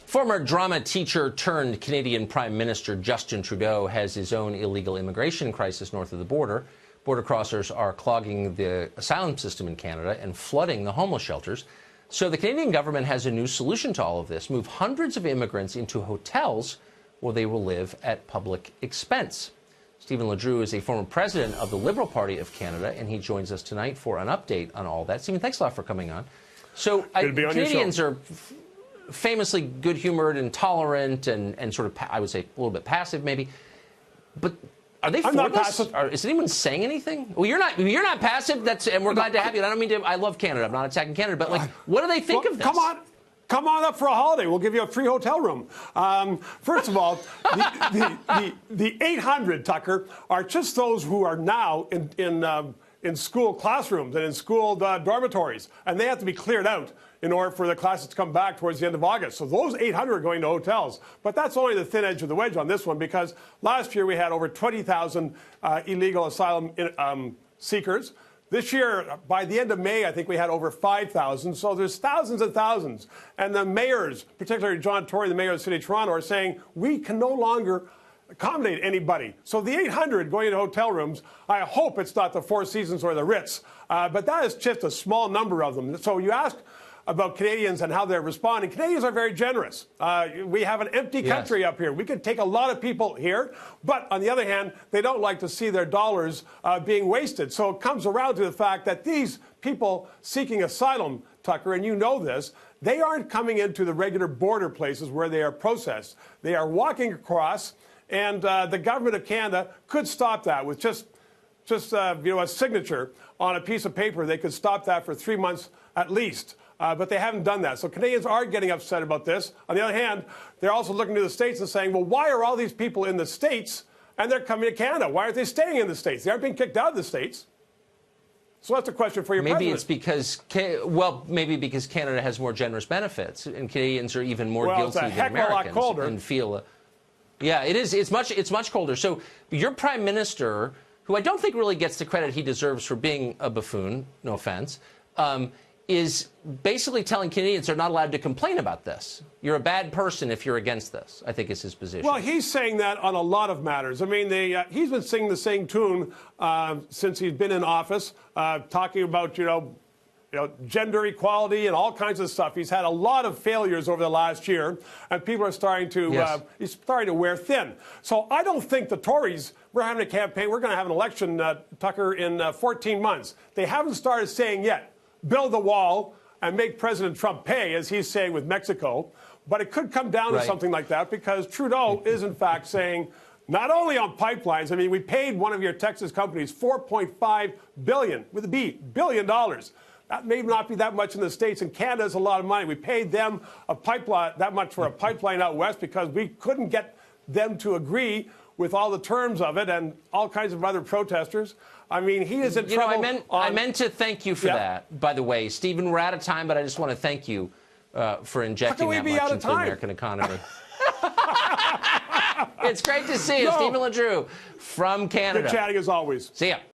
Former drama teacher turned Canadian Prime Minister Justin Trudeau has his own illegal immigration crisis north of the border. Border crossers are clogging the asylum system in Canada and flooding the homeless shelters. So the Canadian government has a new solution to all of this: move hundreds of immigrants into hotels where they will live at public expense. Stephen Ledrew is a former president of the Liberal Party of Canada, and he joins us tonight for an update on all that. Stephen, thanks a lot for coming on. So Canadians are famously good-humored and tolerant and sort of, I would say, a little bit passive maybe. But are they for this? Is anyone saying anything? Well, you're not passive. And we're glad to have you. I don't mean to. I love Canada. I'm not attacking Canada. But like, what do they think of this? Come on up for a holiday. We'll give you a free hotel room. First of all, the 800, Tucker, are just those who are now in school classrooms and in school dormitories, and they have to be cleared out in order for the classes to come back towards the end of August. So those 800 are going to hotels. But that's only the thin edge of the wedge on this one, because last year we had over 20,000 illegal asylum seekers. This year, by the end of May, I think we had over 5,000. So there's thousands and thousands. And the mayors, particularly John Tory, the mayor of the city of Toronto, are saying we can no longer accommodate anybody. So the 800 going into hotel rooms, I hope it's not the Four Seasons or the Ritz, but that is just a small number of them. So you ask about Canadians and how they're responding. Canadians are very generous. We have an empty country up here. We could take a lot of people here, but on the other hand, they don't like to see their dollars being wasted. So it comes around to the fact that these people seeking asylum, Tucker, and you know this, they aren't coming into the regular border places where they are processed. They are walking across, and the government of Canada could stop that with just a signature on a piece of paper. They could stop that for 3 months at least. But they haven't done that. So Canadians are getting upset about this. On the other hand, they're also looking to the States and saying, well, why are all these people in the States and they're coming to Canada? Why aren't they staying in the States? They aren't being kicked out of the States. So that's a question for your president. Maybe it's because, maybe because Canada has more generous benefits and Canadians are even more guilty than Americans. Well, it's a heck of a lot colder. And feel, yeah, it is. It's much colder. So your prime minister, who I don't think really gets the credit he deserves for being a buffoon, no offense, is basically telling Canadians they're not allowed to complain about this. You're a bad person if you're against this, I think is his position. Well, he's saying that on a lot of matters. I mean, he's been singing the same tune since he's been in office, talking about, gender equality and all kinds of stuff. He's had a lot of failures over the last year, and people are starting to, he's starting to wear thin. So I don't think the Tories, we're having a campaign, we're going to have an election, Tucker, in 14 months. They haven't started saying yet, build the wall and make President Trump pay, as he's saying with Mexico. But it could come down to something like that, because Trudeau is, in fact, saying not only on pipelines. I mean, we paid one of your Texas companies $4.5 billion, with a B, billion dollars. That may not be that much in the States. In Canada, it's a lot of money. We paid them a pipeline, that much for a pipeline out west, because we couldn't get them to agree with all the terms of it, and all kinds of other protesters. I mean, he is in trouble. I meant to thank you for that, by the way. Stephen, we're out of time, but I just want to thank you for injecting that much into the American economy. It's great to see you, Stephen Ledrew from Canada. Good chatting as always. See ya.